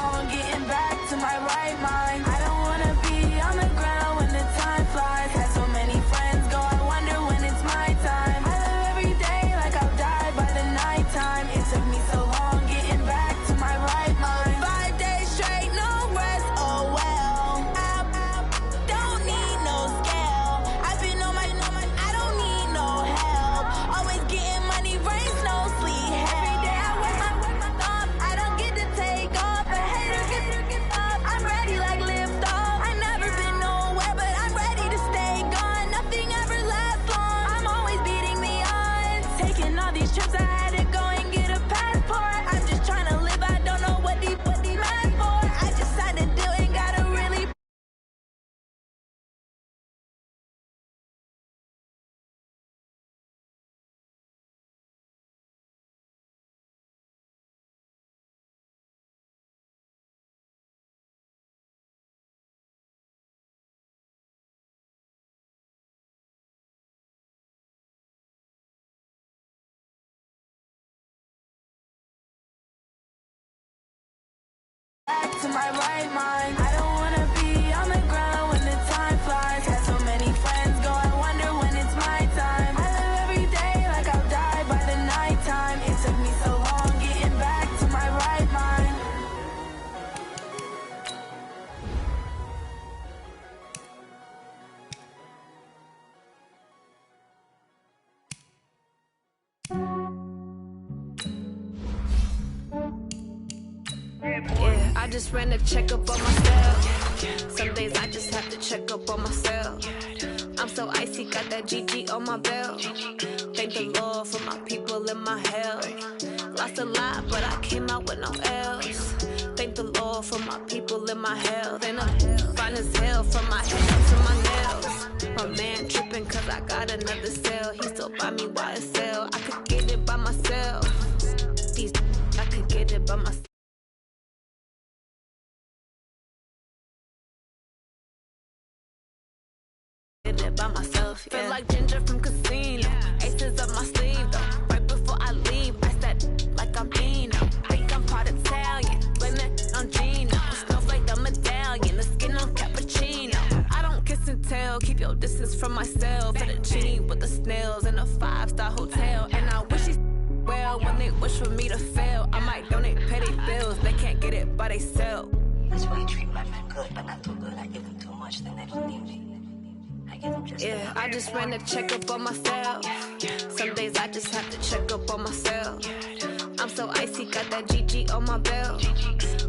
long getting back to my right mind. I don't wanna be on the ground when the time flies. Had so many friends go, I wonder when it's my time. I live every day like I'll die by the nighttime. It took me so long getting back to my right mind. 5 days straight, no rest, oh well. I don't need no scale. I've been on my, I don't need no help. Always getting money, rains, no sleep. Every day I work my thumb. I don't get to take off. A hater get up. I'm ready like lift off. I never been nowhere, but I'm ready to stay gone. Nothing ever lasts long. I'm always beating the odds. Taking all these trips, I had to go and get a passport. I'm just trying to live. I don't know what these mad for. I just signed a deal and gotta really. Back to my right mind. I don't wanna be on the ground when the time flies. Had so many friends go, I wonder when it's my time. I live every day like I'll die by the nighttime. It took me so long getting back to my right mind. Yeah, I just ran a checkup on myself. Some days I just have to check up on myself. I'm so icy, got that GG on my belt. Thank the Lord for my people in my health. Lost a lot, but I came out with no else. Thank the Lord for my people in my health. And I'm fine as hell from my head to my nails. My man tripping cause I got another cell. He still buy me YSL. I could get it by myself. These I could get it by myself. Did it by myself, yeah. Feel like Ginger from Casino. Aces up my sleeve, though. Right before I leave, I said like I'm Dino. Think I'm part Italian, blame that on Gino. Snowflake the medallion, the skin on cappuccino. I don't kiss and tell, keep your distance from myself. Fettuccine with the snails in a 5-star hotel. And I wish he's well when they wish for me to fail. I might donate petty bills, they can't get it by themselves. That's why you treat my friend good, but not too good. I give them too much, then they don't need me. Yeah, I just ran a checkup on myself. Some days I just have to check up on myself. I'm so icy, got that GG on my belt.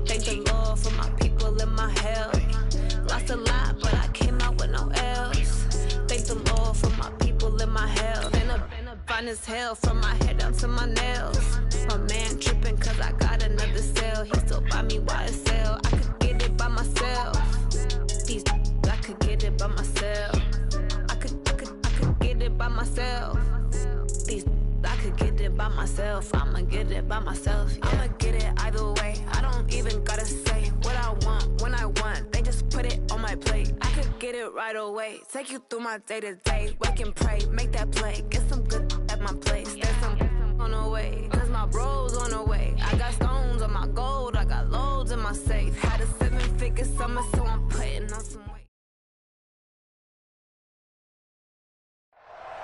Thank the Lord for my people in my health. Lost a lot, but I came out with no else. Thank the Lord for my people in my health. And I'm fine as hell from my head down to my nails. My man tripping cause I got another cell. He still buy me YSL. I could get it by myself. These I could get it by myself. Get it by myself. These I could get it by myself. I'ma get it by myself. Yeah. I'ma get it either way. I don't even gotta say what I want when I want. They just put it on my plate. I could get it right away. Take you through my day to day. Wake and pray, make that play. Get some good at my place. There's some on the way. Cause my bros on the way. I got stones on my gold. I got loads in my safe. Had a 7-figure summer, so I'm putting on some weight.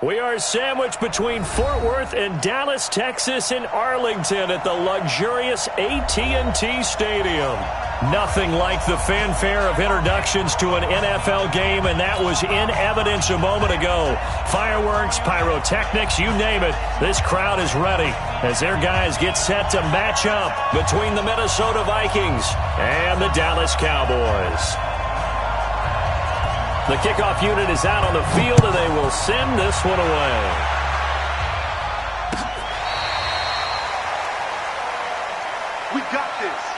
We are sandwiched between Fort Worth and Dallas, Texas, and Arlington at the luxurious AT&T Stadium. Nothing like the fanfare of introductions to an NFL game, and that was in evidence a moment ago. Fireworks, pyrotechnics, you name it, this crowd is ready as their guys get set to match up between the Minnesota Vikings and the Dallas Cowboys. The kickoff unit is out on the field, and they will send this one away. We got this.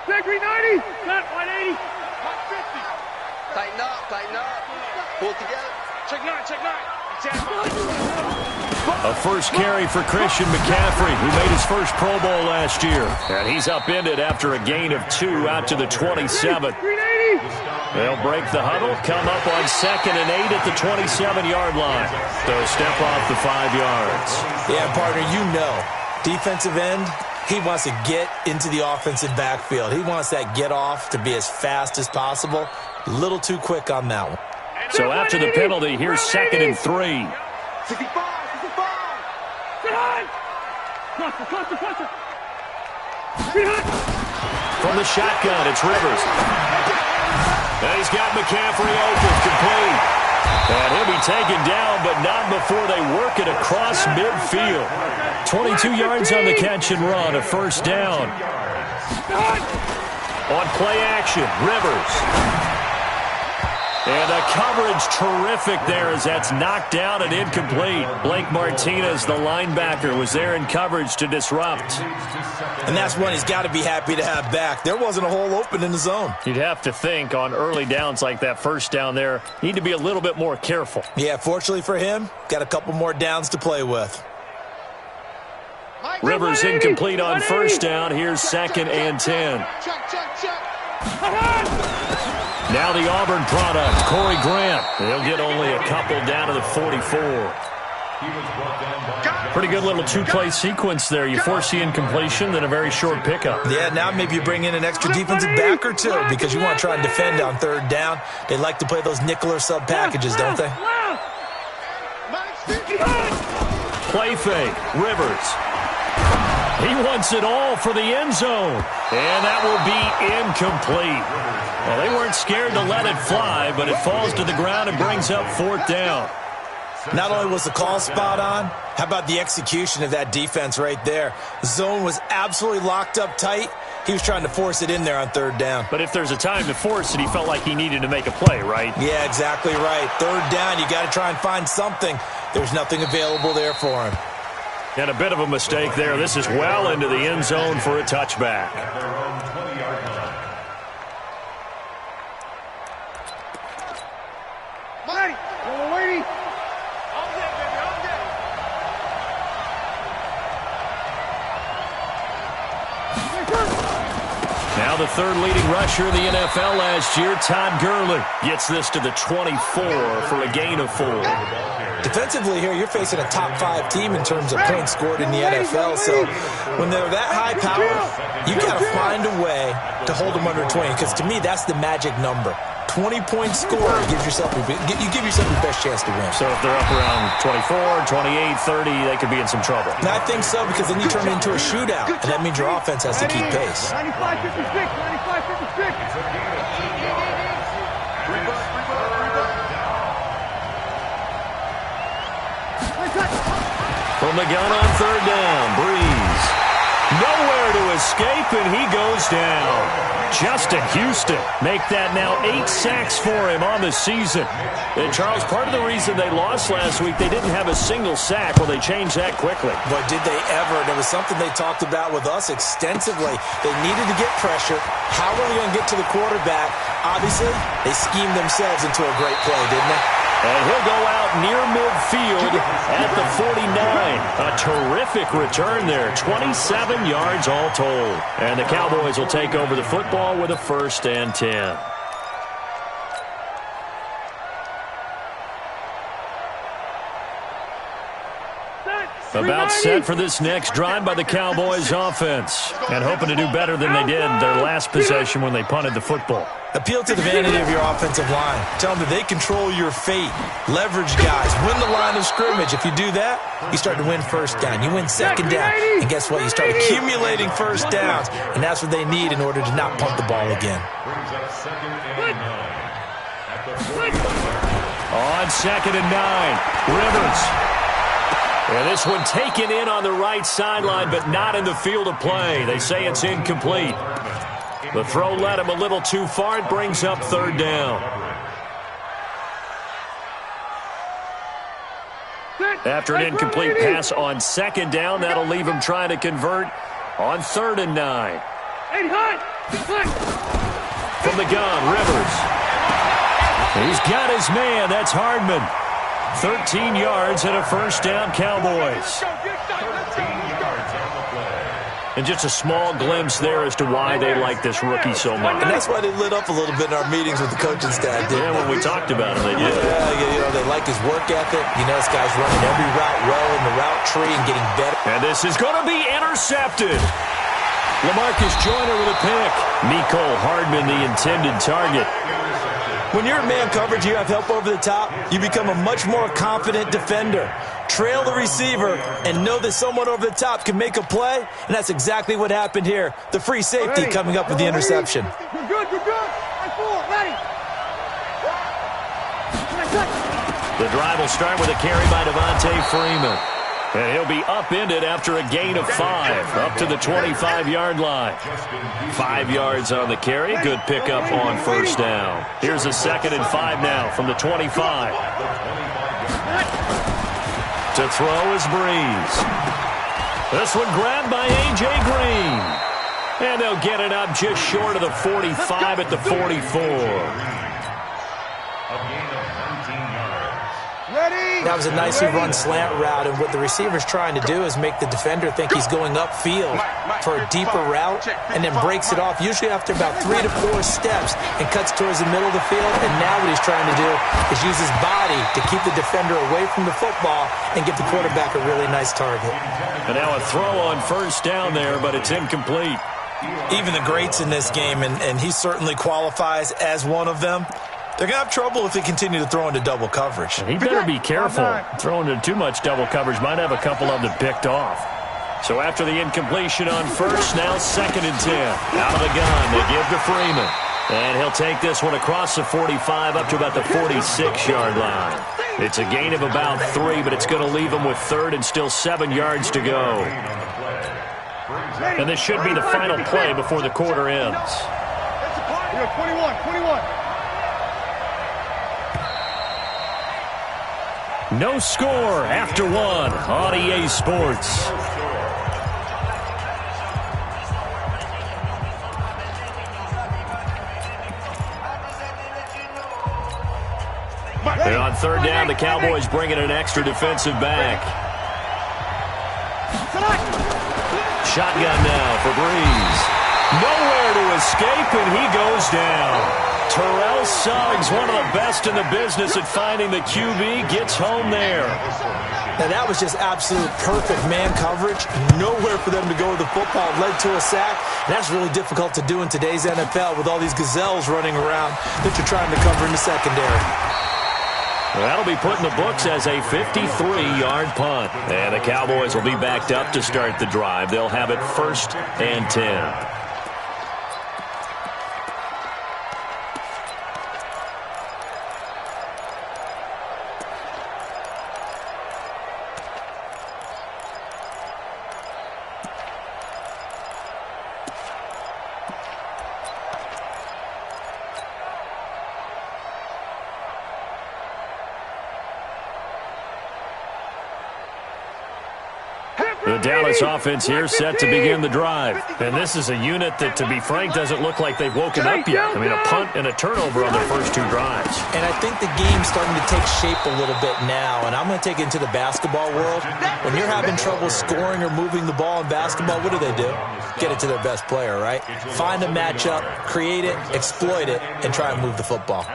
Gregory 90, cut 180. Pull it together. Check nine, check nine. A first carry for Christian McCaffrey, who made his first Pro Bowl last year. And he's upended after a gain of 2 out to the 27. They'll break the huddle, come up on 2nd and 8 at the 27-yard line. They'll step off the 5 yards. Yeah, partner, you know, defensive end, he wants to get into the offensive backfield. He wants that get off to be as fast as possible. A little too quick on that one. So after the penalty, here's 2nd and 3. 65, 65. From the shotgun, it's Rivers. And he's got McCaffrey open, complete. And he'll be taken down, but not before they work it across midfield. 22 yards on the catch and run, a first down. On play action, Rivers. And the coverage terrific there as that's knocked down and incomplete. Blake Martinez, the linebacker, was there in coverage to disrupt. And that's one he's got to be happy to have back. There wasn't a hole open in the zone. You'd have to think on early downs like that first down there, need to be a little bit more careful. Yeah, fortunately for him, got a couple more downs to play with. Rivers incomplete on first down. Here's 2nd and 10. Now the Auburn product, Corey Grant. They'll get only a couple down to the 44. Pretty good little two-play sequence there. You force the incompletion, then a very short pickup. Yeah, now maybe you bring in an extra defensive back or two because you want to try and defend on 3rd down. They like to play those nickel or sub packages, don't they? Play fake, Rivers. He wants it all for the end zone. And that will be incomplete. Well, they weren't scared to let it fly, but it falls to the ground and brings up 4th down. Not only was the call spot on, how about the execution of that defense right there? The zone was absolutely locked up tight. He was trying to force it in there on 3rd down. But if there's a time to force it, he felt like he needed to make a play, right? Yeah, exactly right. 3rd down, you got to try and find something. There's nothing available there for him. And a bit of a mistake there. This is well into the end zone for a touchback. Now the 3rd leading rusher in the NFL last year, Todd Gurley, gets this to the 24 for a gain of 4. Defensively here, you're facing a top 5 team in terms of points scored in the NFL. So when they're that high powered, you got to find a way to hold them under 20. Because to me, that's the magic number. 20-point score gives yourself you give yourself your best chance to win. So if they're up around 24, 28, 30, they could be in some trouble. And I think so, because then you turn it into a shootout, and that means your offense has to keep pace. 95-56, 95-56. From the gun on 3rd down, Breeze. Nowhere to escape, and he goes down. Justin Houston make that now 8 sacks for him on the season. And Charles, part of the reason they lost last week, they didn't have a single sack. Well, they changed that quickly. But did they ever? And it was something they talked about with us extensively. They needed to get pressure. How were they going to get to the quarterback? Obviously, they schemed themselves into a great play, didn't they? And he'll go out near midfield at the 49. A terrific return there. 27 yards all told. And the Cowboys will take over the football with a 1st and 10. About set for this next drive by the Cowboys offense. And hoping to do better than they did their last possession when they punted the football. Appeal to the vanity of your offensive line. Tell them that they control your fate. Leverage guys. Win the line of scrimmage. If you do that, you start to win 1st down. You win 2nd down. And guess what? You start accumulating 1st downs. And that's what they need in order to not punt the ball again. On 2nd and 9, Rivers. And this one taken in on the right sideline, but not in the field of play. They say it's incomplete. The throw led him a little too far. It brings up 3rd down. After an incomplete pass on 2nd down, that'll leave him trying to convert on 3rd and 9. From the gun, Rivers. He's got his man. That's Hardman. 13 yards and a first down, Cowboys. And just a small glimpse there as to why they like this rookie so much. And that's why they lit up a little bit in our meetings with the coaching staff. Yeah, when we talked about him, they did. Yeah, they like his work ethic. You know, this guy's running every route well in the route tree and getting better. And this is going to be intercepted. LaMarcus Joyner with a pick. Mecole Hardman, the intended target. When you're in man coverage, you have help over the top, you become a much more confident defender. Trail the receiver and know that someone over the top can make a play, and that's exactly what happened here. The free safety coming up with the interception. You're good, you're good. Ready. The drive will start with a carry by Devontae Freeman. And he'll be upended after a gain of 5, up to the 25-yard line. 5 yards on the carry. Good pickup on first down. Here's a 2nd and 5 now from the 25. To throw is Breeze. This one grabbed by A.J. Green. And they'll get it up just short of the 45 at the 44. That was a nicely run slant route, and what the receiver's trying to do is make the defender think he's going upfield for a deeper route and then breaks it off, usually after about 3 to 4 steps, and cuts towards the middle of the field. And now what he's trying to do is use his body to keep the defender away from the football and give the quarterback a really nice target. And now a throw on first down there, but it's incomplete. Even the greats in this game, and he certainly qualifies as one of them, they're going to have trouble if they continue to throw into double coverage. And he better be careful. Throwing into too much double coverage might have a couple of them picked off. So after the incompletion on first, now 2nd and 10. Out of the gun, they give to Freeman. And he'll take this one across the 45 up to about the 46-yard line. It's a gain of about 3, but it's going to leave him with 3rd and still 7 yards to go. And this should be the final play before the quarter ends. 21. No score after 1 on EA Sports. And on 3rd down, the Cowboys bring in an extra defensive back. Shotgun now for Breeze. Nowhere to escape, and he goes down. Terrell Suggs, one of the best in the business at finding the QB, gets home there. Now that was just absolute perfect man coverage. Nowhere for them to go with the football. Led to a sack. And that's really difficult to do in today's NFL with all these gazelles running around that you're trying to cover in the secondary. Well, that'll be put in the books as a 53-yard punt. And the Cowboys will be backed up to start the drive. They'll have it 1st and 10. The Dallas offense here set to begin the drive. And this is a unit that, to be frank, doesn't look like they've woken up yet. I mean, a punt and a turnover on their first 2 drives. And I think the game's starting to take shape a little bit now. And I'm going to take it into the basketball world. When you're having trouble scoring or moving the ball in basketball, what do? Get it to their best player, right? Find a matchup, create it, exploit it, and try and move the football.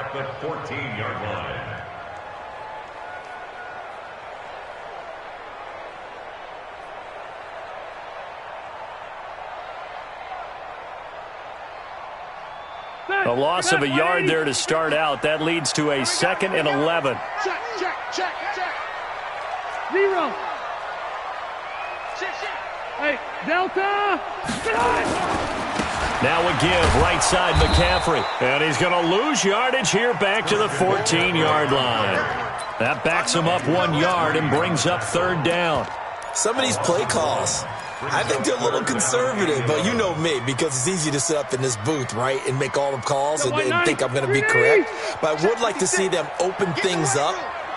A loss of a yard there to start out. That leads to a 2nd and 11. Check. 0. Hey, Delta. Now a give, right side McCaffrey. And he's going to lose yardage here back to the 14-yard line. That backs him up 1 yard and brings up 3rd down. Some of these play calls, I think they're a little conservative, but you know me, because it's easy to sit up in this booth, right, and make all the calls and think I'm going to be correct. But I would like to see them open things up,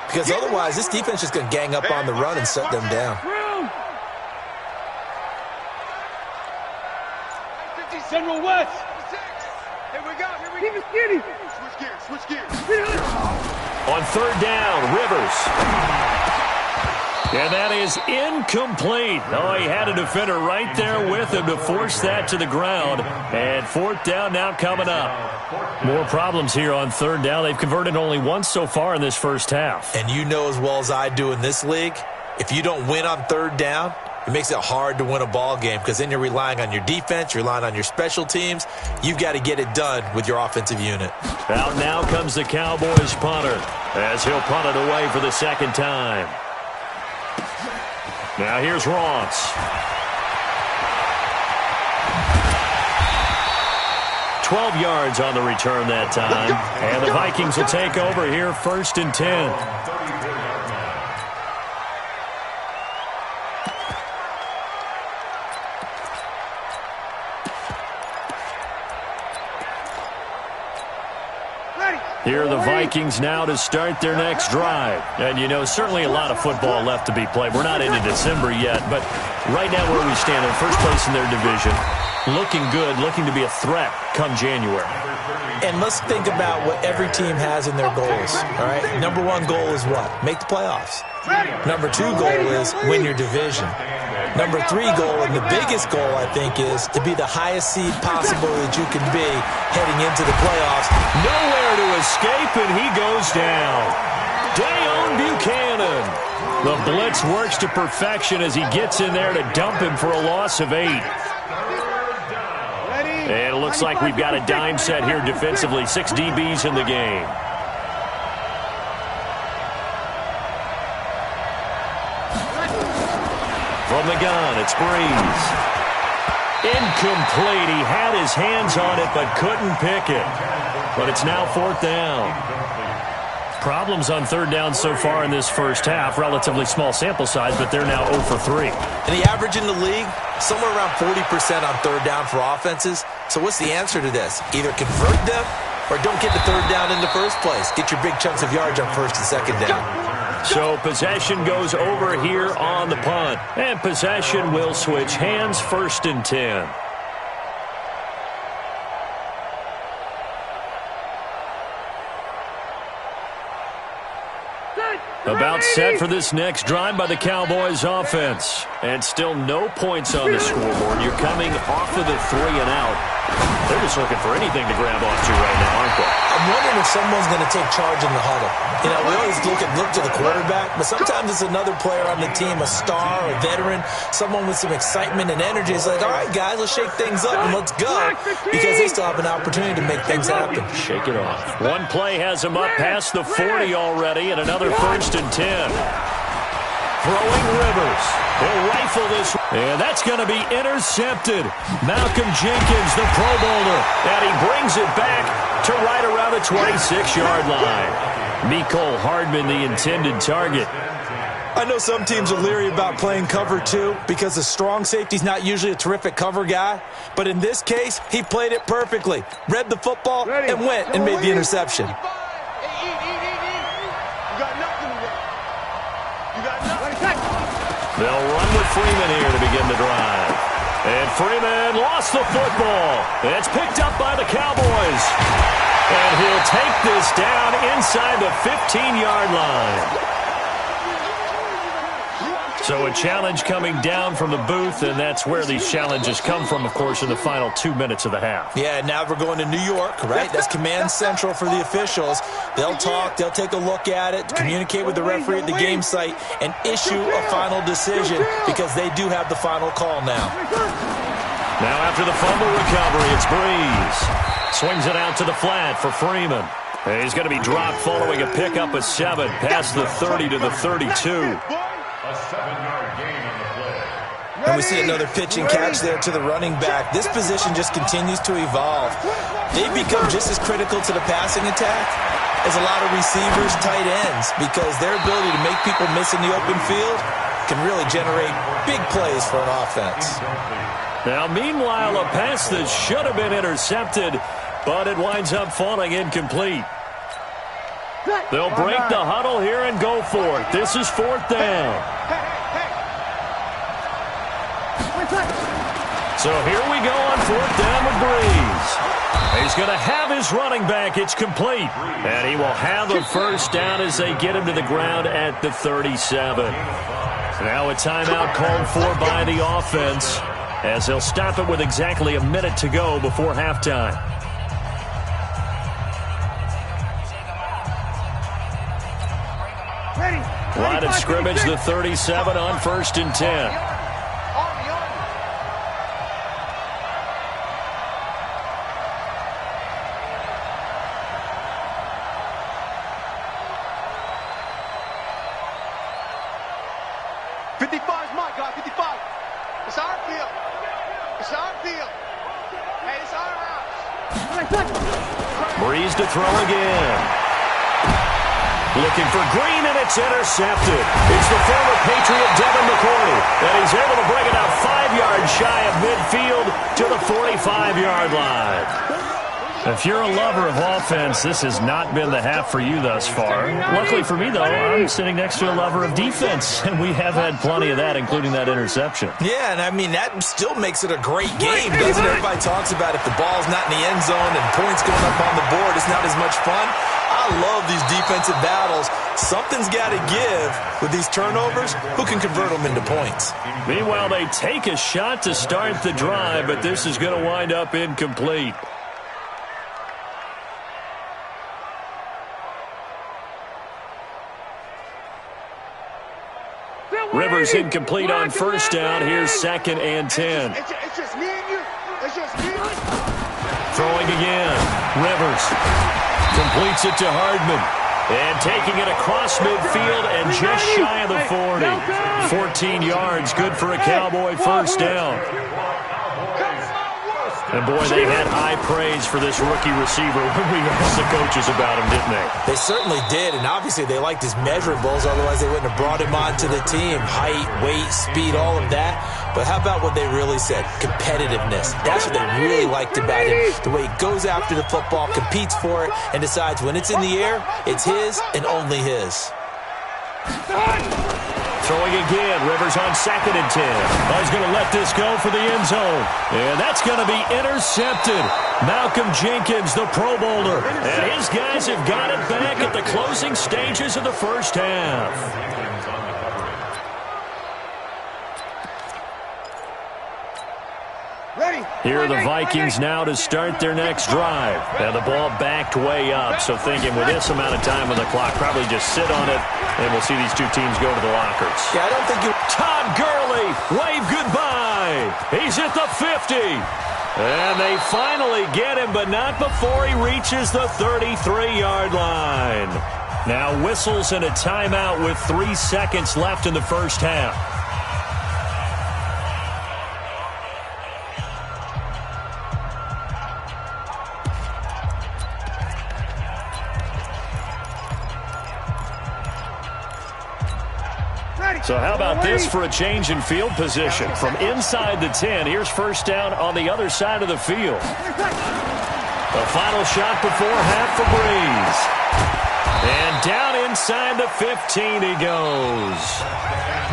because otherwise this defense is going to gang up on the run and shut them down. General West. Here we go. Keep it skinny. On third down, Rivers. And that is incomplete. Oh, he had a defender right there with him to force that to the ground. And fourth down now coming up. More problems here on third down. They've converted only once so far in this first half. And you know as well as I do in this league, if you don't win on third down, it makes it hard to win a ball game because then you're relying on your defense, you're relying on your special teams. You've got to get it done with your offensive unit. Out now comes the Cowboys punter as he'll punt it away for the second time. Now here's Ross. 12 yards on the return that time. And the Vikings will take over here first and 10. Here are the Vikings now to start their next drive. And, you know, certainly a lot of football left to be played. We're not into December yet, but right now where we stand in first place in their division, looking good, looking to be a threat come January. And let's think about what every team has in their goals, all right? Number one goal is what? Make the playoffs. Number two goal is win your division. Number three goal, and the biggest goal, I think, is to be the highest seed possible that you can be heading into the playoffs. Nowhere to escape, and he goes down. Dayon Buchanan. The blitz works to perfection as he gets in there to dump him for a loss of 8. And it looks like we've got a dime set here defensively. 6 DBs in the game. From the gun, it's Breeze. Incomplete. He had his hands on it but couldn't pick it. But it's now fourth down. Problems on third down so far in this first half. Relatively small sample size, but they're now 0 for 3. And the average in the league, somewhere around 40% on third down for offenses. So what's the answer to this? Either convert them or don't get the third down in the first place. Get your big chunks of yards on first and second down. So possession goes over here on the punt. And possession will switch hands first and 10. About set for this next drive by the Cowboys offense. And still no points on the scoreboard. You're coming off of the 3 and out. They're just looking for anything to grab onto right now, aren't they? I'm wondering if someone's going to take charge in the huddle. You know, we always look to the quarterback, but sometimes it's another player on the team, a star, a veteran, someone with some excitement and energy. It's like, all right, guys, let's shake things up and let's go, because they still have an opportunity to make things happen. Shake it off. One play has him up past the 40 already, and another first and 10. Throwing Rivers. He'll rifle this. And that's going to be intercepted. Malcolm Jenkins, the Pro Bowler. And he brings it back to right around the 26-yard line. Mecole Hardman, the intended target. I know some teams are leery about playing cover 2 because the strong safety's not usually a terrific cover guy. But in this case, he played it perfectly. Read the football and went and made the interception. They'll run with Freeman here to begin the drive. And Freeman lost the football. It's picked up by the Cowboys. And he'll take this down inside the 15-yard line. So a challenge coming down from the booth, and that's where these challenges come from, of course, in the final 2 minutes of the half. Yeah, now we're going to New York, right? That's command central for the officials. They'll talk, they'll take a look at it, communicate with the referee at the game site, and issue a final decision because they do have the final call now. Now after the fumble recovery, it's Breeze. Swings it out to the flat for Freeman. And he's going to be dropped following a pickup of 7 past the 30 to the 32. And we see another pitch and catch there to the running back. This position just continues to evolve. They've become just as critical to the passing attack as a lot of receivers, tight ends, because their ability to make people miss in the open field can really generate big plays for an offense. Now, meanwhile, a pass that should have been intercepted, but it winds up falling incomplete. They'll break the huddle here and go for it. This is fourth down. So here we go on fourth down with Breeze. He's going to have his running back. It's complete. And he will have a first down as they get him to the ground at the 37. Now a timeout called for by the offense as they'll stop it with exactly a minute to go before halftime. Line of scrimmage, the 37 on 1st and 10. Breeze to throw again. Looking for Green, and it's intercepted. It's the former Patriot Devin McCourty, and he's able to bring it out 5 yards shy of midfield to the 45-yard line. If you're a lover of offense, this has not been the half for you thus far. Luckily for me, though, I'm sitting next to a lover of defense, and we have had plenty of that, including that interception. Yeah, and I mean, that still makes it a great game, doesn't it? Everybody talks about if the ball's not in the end zone and points going up on the board, it's not as much fun. I love these defensive battles. Something's got to give with these turnovers. Who can convert them into points? Meanwhile, they take a shot to start the drive, but this is going to wind up incomplete. Rivers incomplete on first down. Here's 2nd and 10. It's just me and you. It's just me and you. Throwing again. Rivers completes it to Hardman. And taking it across midfield and just shy of the 40. 14 yards, good for a Cowboy first down. And, boy, they had high praise for this rookie receiver when we asked the coaches about him, didn't they? They certainly did, and obviously they liked his measurables, otherwise they wouldn't have brought him onto the team. Height, weight, speed, all of that. But how about what they really said? Competitiveness. That's what they really liked about him. The way he goes after the football, competes for it, and decides when it's in the air, it's his and only his. Throwing again, Rivers on 2nd and 10. He's going to let this go for the end zone. And that's going to be intercepted. Malcolm Jenkins, the Pro Bowler. And his guys have got it back at the closing stages of the first half. Here are the Vikings now to start their next drive. And the ball backed way up, so thinking with this amount of time on the clock, probably just sit on it, and we'll see these two teams go to the lockers. Yeah, I don't think you... Todd Gurley, wave goodbye. He's at the 50. And they finally get him, but not before he reaches the 33-yard line. Now whistles and a timeout with 3 seconds left in the first half. So how about this for a change in field position? From inside the 10, here's first down on the other side of the field. The final shot before half for Breeze. And down inside the 15 he goes.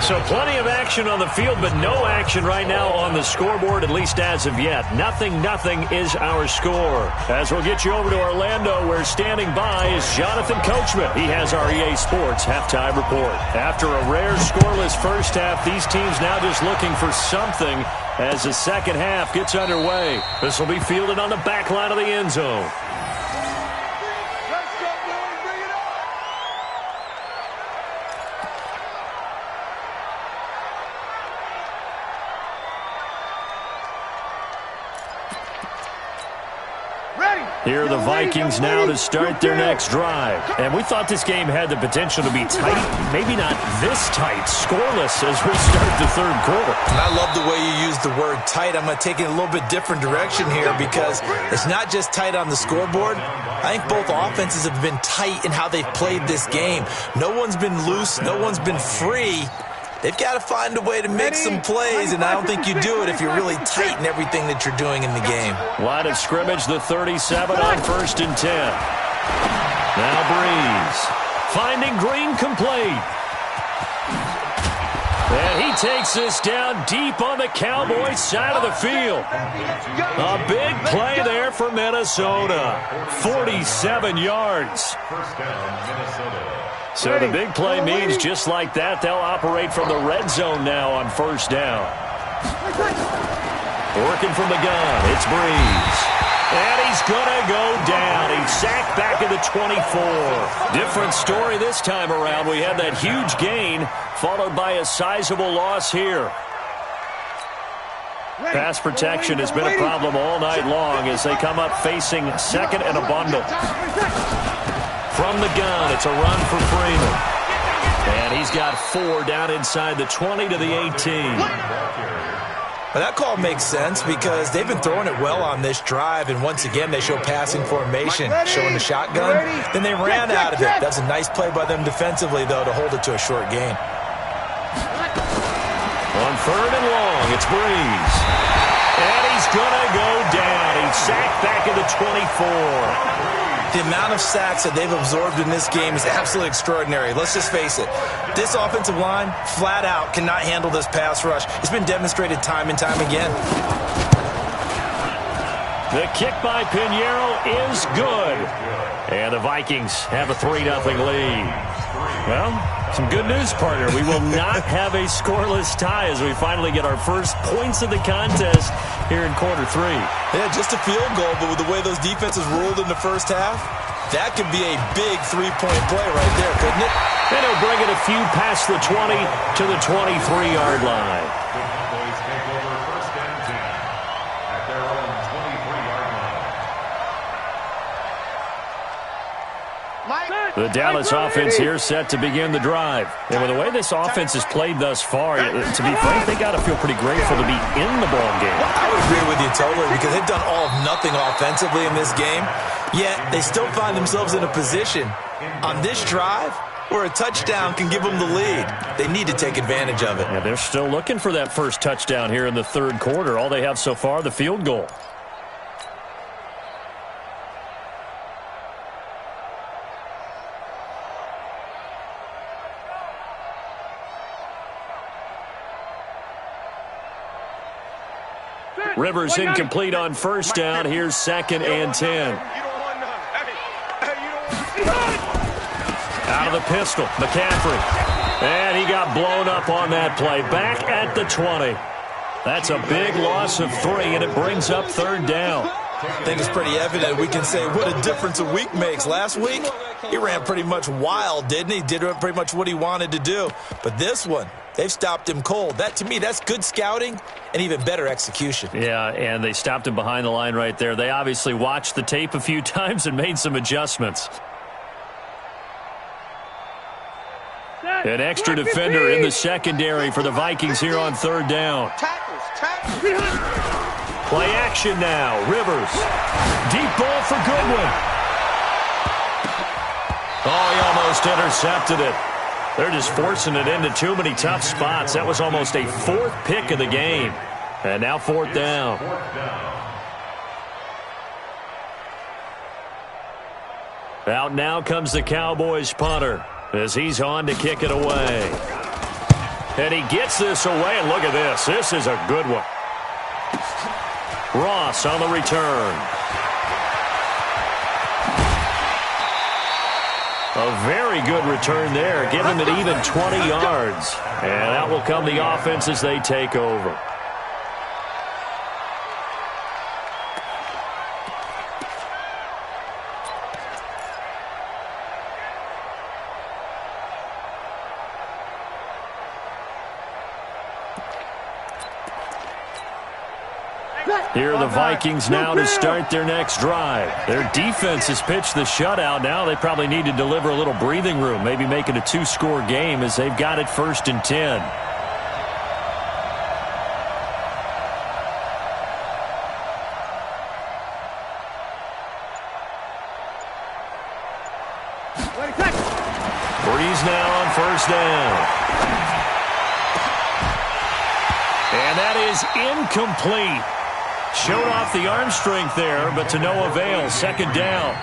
So plenty of action on the field, but no action right now on the scoreboard, at least as of yet. 0-0 is our score. As we'll get you over to Orlando, where standing by is Jonathan Coachman. He has our EA Sports halftime report. After a rare scoreless first half, these teams now just looking for something as the second half gets underway. This will be fielded on the back line of the end zone. Here are the Vikings now to start their next drive. And we thought this game had the potential to be tight. Maybe not this tight, scoreless as we start the third quarter. And I love the way you use the word tight. I'm going to take it a little bit different direction here because it's not just tight on the scoreboard. I think both offenses have been tight in how they've played this game. No one's been loose. No one's been free. They've got to find a way to make some plays, and I don't think you do it if you're really tight in everything that you're doing in the game. Line of scrimmage, the 37 on 1st and 10. Now Breeze. Finding Green complete. And he takes this down deep on the Cowboys side of the field. A big play there for Minnesota. 47 yards. So the big play means just like that, they'll operate from the red zone now on first down. Working from the gun, it's Breeze. And he's going to go down. He's sacked back at the 24. Different story this time around. We had that huge gain, followed by a sizable loss here. Pass protection has been a problem all night long as they come up facing second and a bundle. From the gun, it's a run for Freeman. And he's got 4 down inside the 20 to the 18. Well, that call makes sense because they've been throwing it well on this drive, and once again they show passing formation, showing the shotgun. Then they ran out of it. That's a nice play by them defensively, though, to hold it to a short gain. On third and long, it's Breeze. And he's going to go down. He's sacked back at the 24. The amount of sacks that they've absorbed in this game is absolutely extraordinary. Let's just face it. This offensive line, flat out, cannot handle this pass rush. It's been demonstrated time and time again. The kick by Pinheiro is good. And the Vikings have a 3-0 lead. Well, some good news, partner. We will not have a scoreless tie as we finally get our first points of the contest here in quarter 3. Yeah, just a field goal, but with the way those defenses ruled in the first half, that could be a big three-point play right there, couldn't it? And he'll bring it a few past the 20 to the 23-yard line. The Dallas offense here set to begin the drive. And with the way this offense has played thus far, to be frank, they got to feel pretty grateful to be in the ball game. I would agree with you totally because they've done all of nothing offensively in this game, yet they still find themselves in a position on this drive where a touchdown can give them the lead. They need to take advantage of it. Yeah, they're still looking for that first touchdown here in the third quarter. All they have so far, the field goal. Rivers incomplete on first down. Here's 2nd and 10. Out of the pistol, McCaffrey. And he got blown up on that play. Back at the 20. That's a big loss of 3, and it brings up 3rd down. I think it's pretty evident. We can say what a difference a week makes. Last week, he ran pretty much wild, didn't he? Did pretty much what he wanted to do. But this one, they've stopped him cold. That, to me, that's good scouting and even better execution. Yeah, and they stopped him behind the line right there. They obviously watched the tape a few times and made some adjustments. An extra defender in the secondary for the Vikings here on 3rd down. Play action now. Rivers. Deep ball for Goodwin. Oh, he almost intercepted it. They're just forcing it into too many tough spots. That was almost a 4th pick of the game. And now 4th down. Out now comes the Cowboys punter as he's on to kick it away. And he gets this away, and look at this. This is a good one. Ross on the return. A very good return there, giving it even 20 yards. And that will come the offense as they take over. Here are the Vikings now to start their next drive. Their defense has pitched the shutout. Now they probably need to deliver a little breathing room, maybe make it a 2-score game as they've got it 1st and 10. Breeze now on 1st down. And that is incomplete. Showed off the arm strength there, but to no avail. Second down.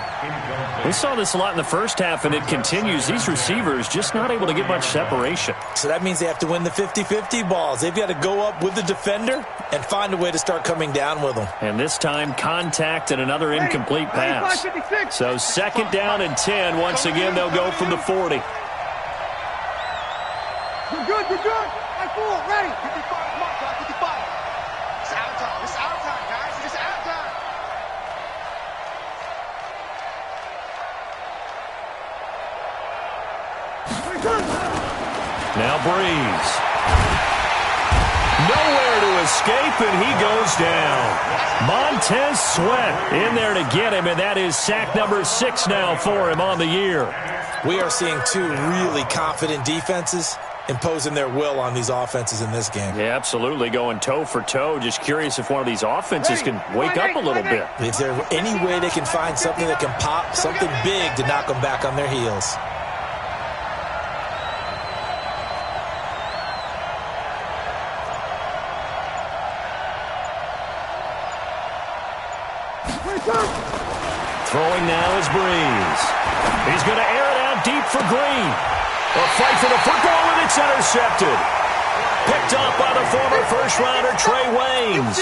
We saw this a lot in the first half, and it continues. These receivers just not able to get much separation. So that means they have to win the 50-50 balls. They've got to go up with the defender and find a way to start coming down with them. And this time, contact and another incomplete pass. So second down and 10. Once again, they'll go from the 40. You're good, you're good. I full, ready. 55, come on, 55. It's our time, it's our time, guys. It's our time. Now Breeze. Nowhere to escape, and he goes down. Montez Sweat in there to get him, and that is sack number 6 now for him on the year. We are seeing two really confident defenses imposing their will on these offenses in this game. Yeah, absolutely, going toe for toe. Just curious if one of these offenses can wake up a little bit. Is there any way they can find something that can pop, something big to knock them back on their heels? Throwing now is Breeze. He's going to air it out deep for Green. A fight for the football, and it's intercepted. Picked up by the former first-rounder Trey Waynes.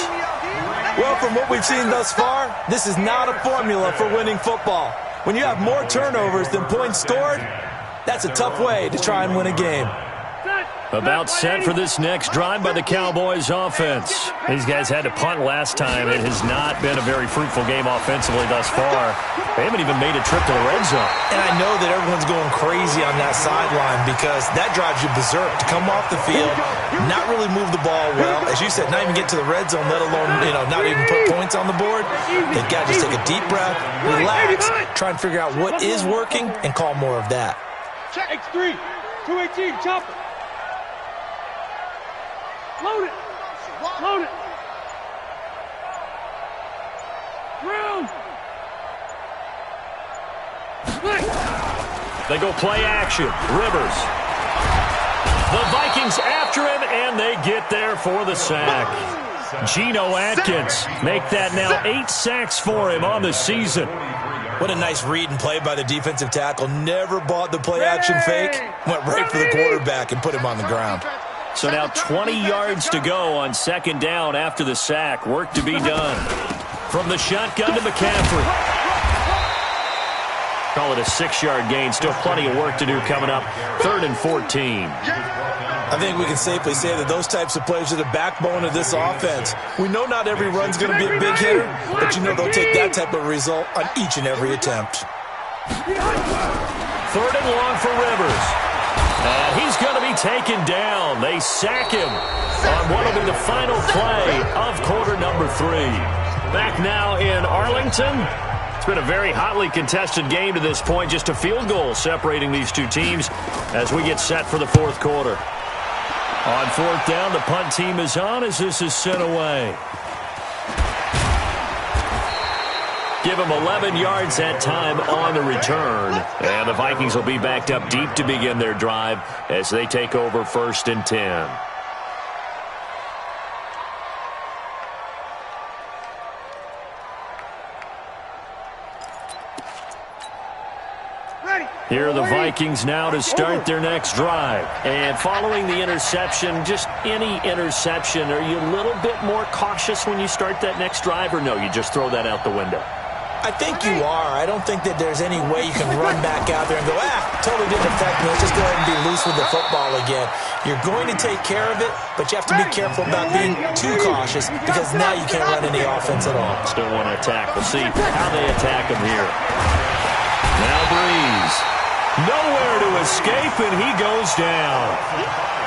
Well, from what we've seen thus far, this is not a formula for winning football. When you have more turnovers than points scored, that's a tough way to try and win a game. About set for this next drive by the Cowboys offense. These guys had to punt last time. It has not been a very fruitful game offensively thus far. They haven't even made a trip to the red zone. And I know that everyone's going crazy on that sideline because that drives you berserk to come off the field, not really move the ball well. As you said, not even get to the red zone, let alone, not even put points on the board. They've got to just take a deep breath, relax, try and figure out what is working, and call more of that. Check X3, 218, chopper. Load it. Load it. Round. They go play action. Rivers. The Vikings after him, and they get there for the sack. Geno Atkins make that now 8 sacks for him on the season. What a nice read and play by the defensive tackle. Never bought the play action fake. Went right for the quarterback and put him on the ground. So now 20 yards to go on second down after the sack. Work to be done. From the shotgun to McCaffrey. Call it a 6-yard gain. Still plenty of work to do coming up. 3rd and 14. I think we can safely say that those types of plays are the backbone of this offense. We know not every run's going to be a big hitter, but they'll take that type of result on each and every attempt. 3rd and long for Rivers. And he's going to be taken down. They sack him on what will be the final play of quarter number 3. Back now in Arlington. It's been a very hotly contested game to this point. Just a field goal separating these two teams as we get set for the 4th quarter. On 4th down, the punt team is on as this is sent away. Give them 11 yards that time on the return. And the Vikings will be backed up deep to begin their drive as they take over 1st and 10. Here are the Vikings now to start their next drive. And following the interception, just any interception, are you a little bit more cautious when you start that next drive, or no, you just throw that out the window? I think you are. I don't think that there's any way you can run back out there and go, totally didn't affect me. Let's just go ahead and be loose with the football again. You're going to take care of it, but you have to be careful about being too cautious because now you can't run any offense at all. Still want to attack. We'll see how they attack him here. Now Breeze. Nowhere to escape, and he goes down.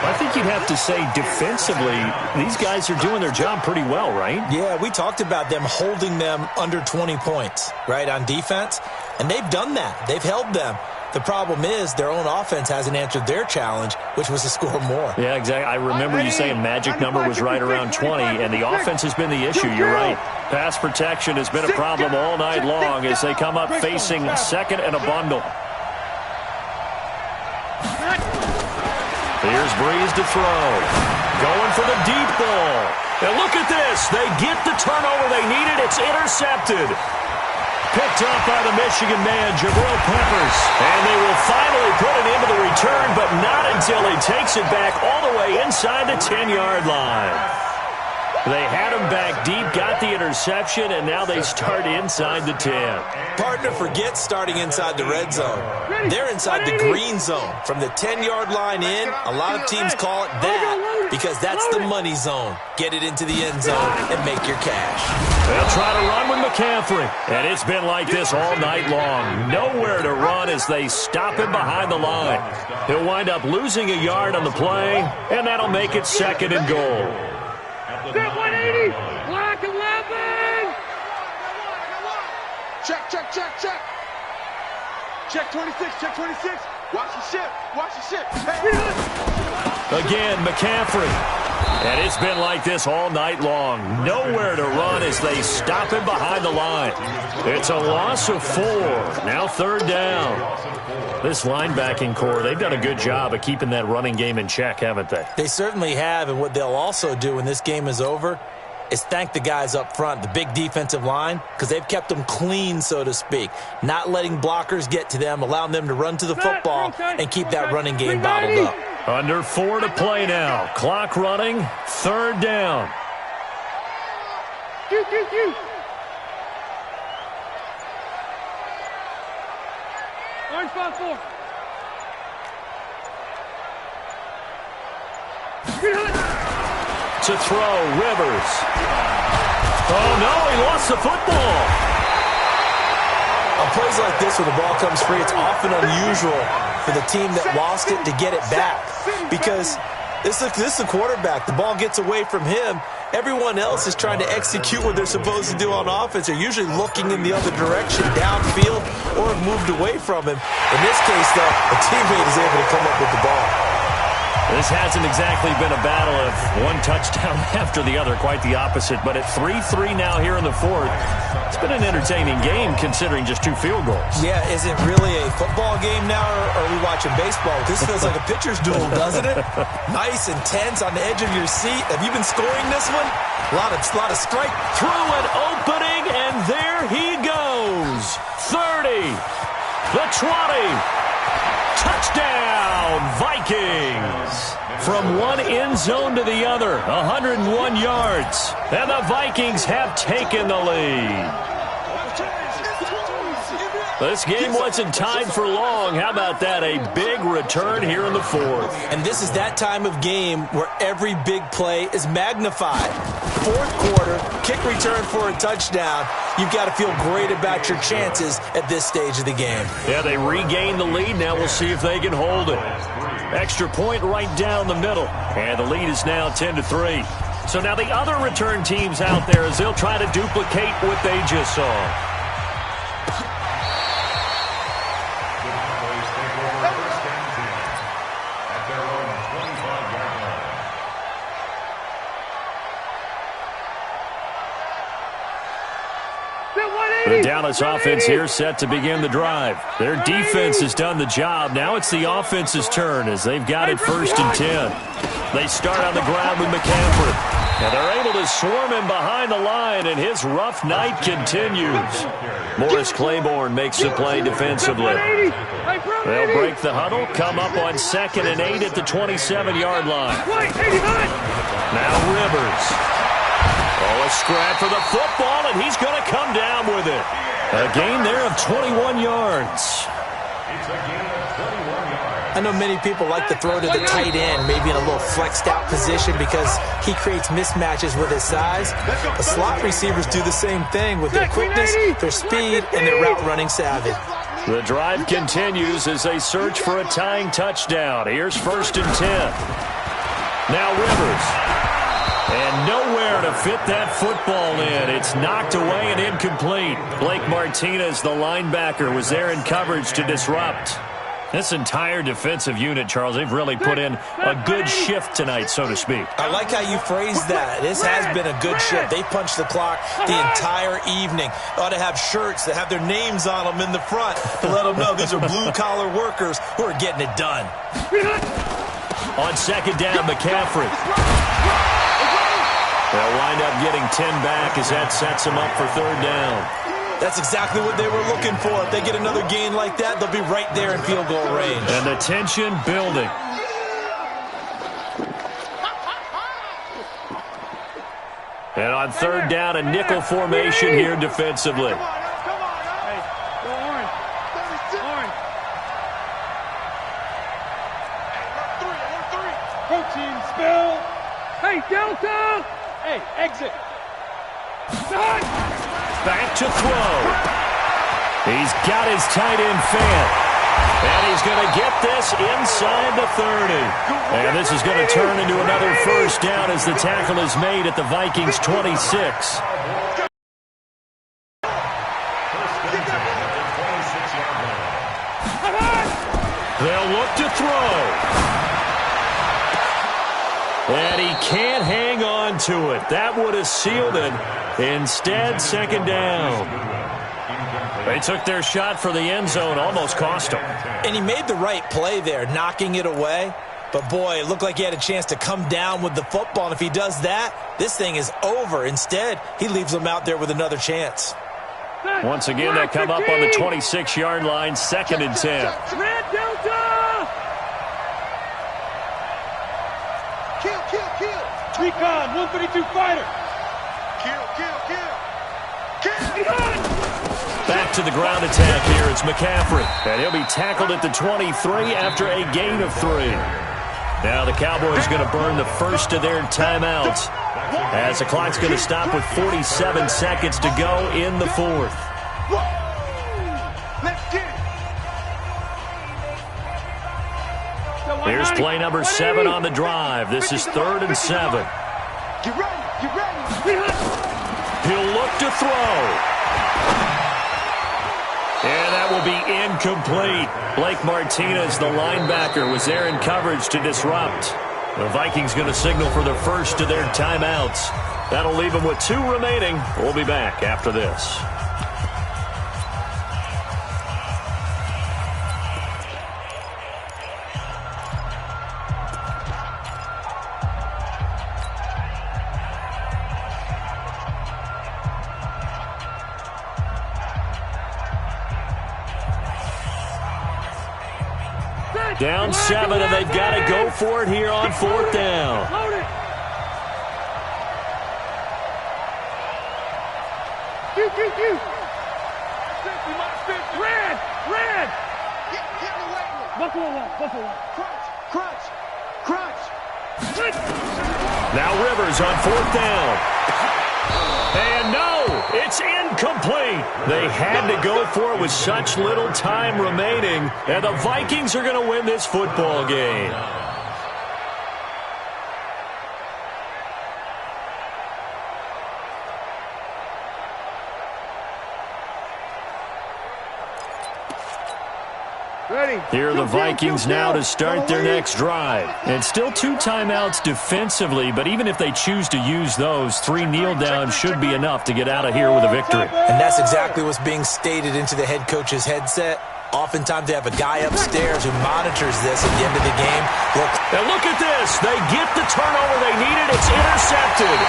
I think you'd have to say defensively, these guys are doing their job pretty well, right? Yeah, we talked about them holding them under 20 points, right, on defense, and they've done that. They've held them. The problem is their own offense hasn't answered their challenge, which was to score more. Yeah, exactly. I remember you saying magic number was right around 20, and the offense has been the issue. You're right. Pass protection has been a problem all night long as they come up facing 2nd and a bundle. Here's Breeze to throw. Going for the deep ball. And look at this. They get the turnover they needed. It's intercepted. Picked up by the Michigan man, Jabril Peppers. And they will finally put it into the return, but not until he takes it back all the way inside the 10-yard line. They had him back deep, got the interception, and now they start inside the 10. Partner forgets starting inside the red zone. They're inside the green zone. From the 10-yard line in, a lot of teams call it that because that's the money zone. Get it into the end zone and make your cash. They'll try to run with McCaffrey, and it's been like this all night long. Nowhere to run as they stop him behind the line. He'll wind up losing a yard on the play, and that'll make it 2nd and goal. Set 180. Black 11. Check. Check 26. Check 26. Watch the ship. Watch the ship. Hey. Again, McCaffrey. And it's been like this all night long. Nowhere to run as they stop him behind the line. It's a loss of 4. Now 3rd down. This linebacking core, they've done a good job of keeping that running game in check, haven't they? They certainly have, and what they'll also do when this game is over is thank the guys up front, the big defensive line, because they've kept them clean, so to speak, not letting blockers get to them, allowing them to run to the football and keep that running game bottled up. Under 4 to play now. Clock running, 3rd down. Orange 5-4. To throw, Rivers. Oh, no, he lost the football. On plays like this where the ball comes free, it's often unusual for the team that lost it to get it back because this is the quarterback. The ball gets away from him. Everyone else is trying to execute what they're supposed to do on offense. They're usually looking in the other direction, downfield, or have moved away from him. In this case, though, a teammate is able to come up with the ball. This hasn't exactly been a battle of one touchdown after the other, quite the opposite. But at 3-3 now here in the 4th, it's been an entertaining game considering just 2 field goals. Yeah, is it really a football game now, or are we watching baseball? This feels like a pitcher's duel, doesn't it? Nice and tense on the edge of your seat. Have you been scoring this one? A lot of strike. Through an opening, and there he goes. 30, the 20. Touchdown, Vikings! From one end zone to the other, 101 yards. And the Vikings have taken the lead. This game wasn't tied for long. How about that? A big return here in the 4th. And this is that time of game where every big play is magnified. 4th quarter, kick return for a touchdown. You've got to feel great about your chances at this stage of the game. Yeah, they regain the lead. Now we'll see if they can hold it. Extra point right down the middle. And the lead is now 10-3. So now the other return teams out there as they'll try to duplicate what they just saw. The Dallas offense here set to begin the drive. Their defense has done the job. Now it's the offense's turn as they've got it 1st and 10. They start on the ground with McCaffrey. And they're able to swarm him behind the line, and his rough night continues. Morris Claiborne makes the play defensively. They'll break the huddle, come up on 2nd and 8 at the 27-yard line. Now Rivers. Oh, a scrap for the football, and he's going to come down with it. A gain there of 21 yards. I know many people like to throw to the tight end, maybe in a little flexed out position because he creates mismatches with his size. The slot receivers do the same thing with their quickness, their speed, and their route running savvy. The drive continues as they search for a tying touchdown. Here's 1st and 10. Now Rivers. And nowhere to fit that football in. It's knocked away and incomplete. Blake Martinez, the linebacker, was there in coverage to disrupt. This entire defensive unit, Charles, they've really put in a good shift tonight, so to speak. I like how you phrased that. This has been a good shift. They punched the clock the entire evening. They ought to have shirts that have their names on them in the front to let them know these are blue-collar workers who are getting it done. On 2nd down, McCaffrey. They'll wind up getting 10 back as that sets them up for third down. That's exactly what they were looking for. If they get another gain like that, they'll be right there in field goal range. And the tension building. And on third down, a nickel formation here defensively. Protein spill. Hey, Delta. Hey, exit. Back to throw. He's got his tight end fan. And he's going to get this inside the 30. And this is going to turn into another first down as the tackle is made at the Vikings' 26. They'll look to throw. And he can't hang on to it. That would have sealed it. Instead, second down. They took their shot for the end zone, almost cost him. And he made the right play there, knocking it away. But, boy, it looked like he had a chance to come down with the football. And if he does that, this thing is over. Instead, he leaves them out there with another chance. Once again, they come up on the 26-yard line, 2nd and 10. Red Delta! Kill. Recon, 132 fighter. Kill. Back to the ground attack here. It's McCaffrey. And he'll be tackled at the 23 after a gain of 3. Now the Cowboys going to burn the first of their timeouts as the clock's going to stop with 47 seconds to go in the 4th. Let's get it. Here's play number 7 on the drive. This is 3rd and 7. Get ready. He'll look to throw. And that will be incomplete. Blake Martinez, the linebacker, was there in coverage to disrupt. The Vikings going to signal for the first of their timeouts. That'll leave them with 2 remaining. We'll be back after this. Down 7, and they've got to go for it here on 4th down. Red! Get away. Buffalo. Crunch. Now Rivers on 4th down. And no, it's incomplete. They had to go for it with such little time remaining, and the Vikings are going to win this football game. Here are the Vikings now to start their next drive. And still 2 timeouts defensively, but even if they choose to use those, 3 kneel downs should be enough to get out of here with a victory. And that's exactly what's being stated into the head coach's headset. Oftentimes they have a guy upstairs who monitors this at the end of the game. And look at this. They get the turnover they needed. It's intercepted.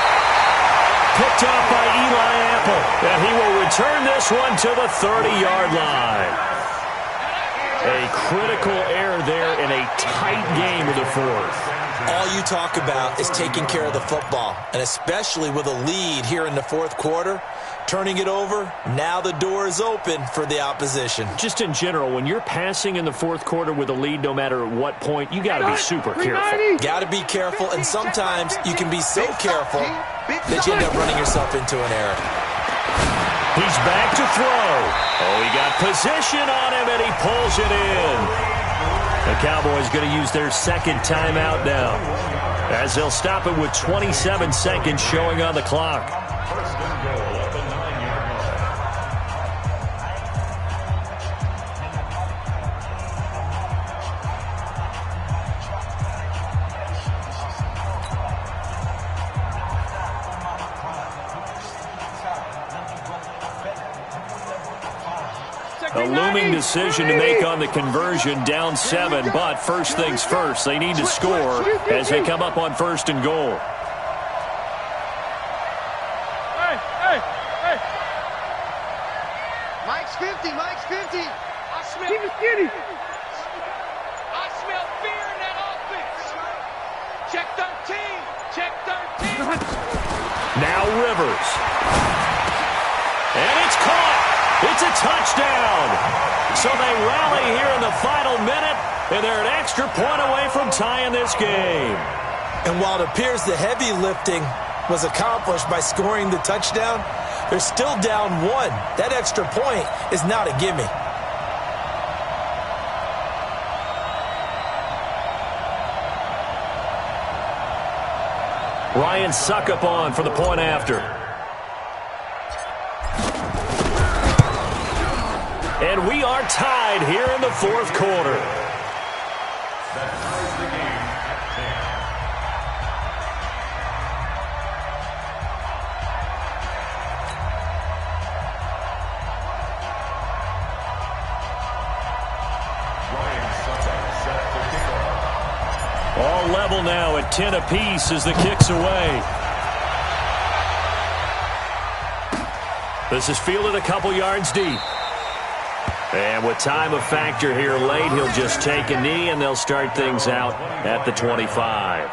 Picked off by Eli Apple. And he will return this one to the 30-yard line. A critical error there in a tight game of the 4th. All you talk about is taking care of the football, and especially with a lead here in the 4th quarter, turning it over, now the door is open for the opposition. Just in general, when you're passing in the 4th quarter with a lead, no matter at what point, you got to be super careful. Got to be careful, and sometimes you can be so careful that you end up running yourself into an error. He's back to throw. Oh, he got position on him, and he pulls it in. The Cowboys going to use their 2nd timeout now, as they'll stop it with 27 seconds showing on the clock. A looming decision to make on the conversion, down 7, but first things first, they need to score as they come up on 1st and goal. skinny. I smell fear in that offense. Check 13. Check 13. Now Rivers. And it's caught. It's a touchdown. So they rally here in the final minute, and they're an extra point away from tying this game. And while it appears the heavy lifting was accomplished by scoring the touchdown, they're still down 1. That extra point is not a gimme. Ryan Suckup on for the point after. And we are tied here in the fourth quarter. That ties the game at 10. Ryan Suckup set to kick off. All level now at 10 apiece as the kick's away. This is fielded a couple yards deep. And with time a factor here late, he'll just take a knee, and they'll start things out at the 25.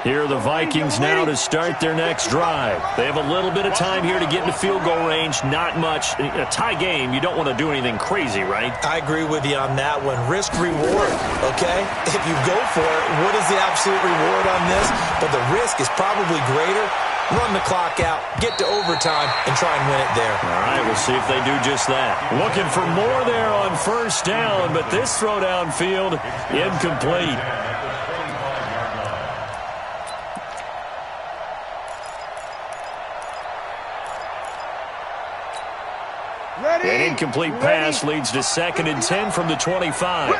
Here are the Vikings now to start their next drive. They have a little bit of time here to get into field goal range. Not much. A tie game, you don't want to do anything crazy, right? I agree with you on that one. Risk reward, okay? If you go for it, what is the absolute reward on this? But the risk is probably greater. Run the clock out, get to overtime, and try and win it there. All right, we'll see if they do just that. Looking for more there on first down, but this throw downfield, incomplete. An incomplete pass leads to 2nd and 10 from the 25.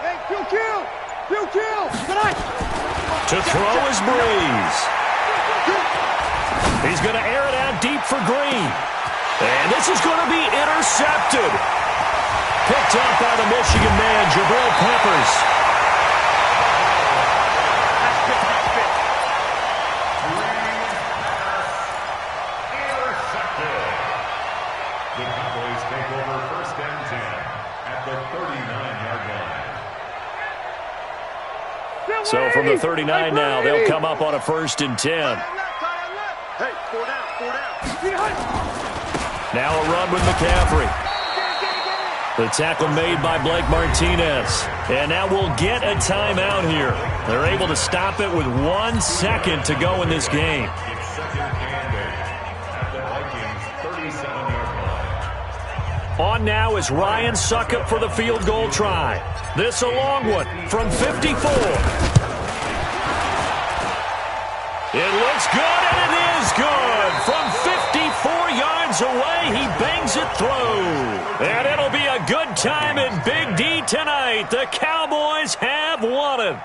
Hey, kill. To throw is Breeze. He's going to air it out deep for Green. And this is going to be intercepted. Picked up by the Michigan man, Jabril Peppers. Intercepted. The Cowboys take over 1st and 10 at the 39-yard line. So from the 39 now, they'll come up on a 1st and 10. Hey, 4 down. Now a run with McCaffrey. The tackle made by Blake Martinez. And now we'll get a timeout here. They're able to stop it with 1 second to go in this game. It's 2nd and 8 at the Vikings' 37-yard line. On now is Ryan Suckup for the field goal try. This a long one from 54. It looks good, and it is good. From 54 yards away, he bangs it through. And it'll be a good time in Big D tonight. The Cowboys have won it.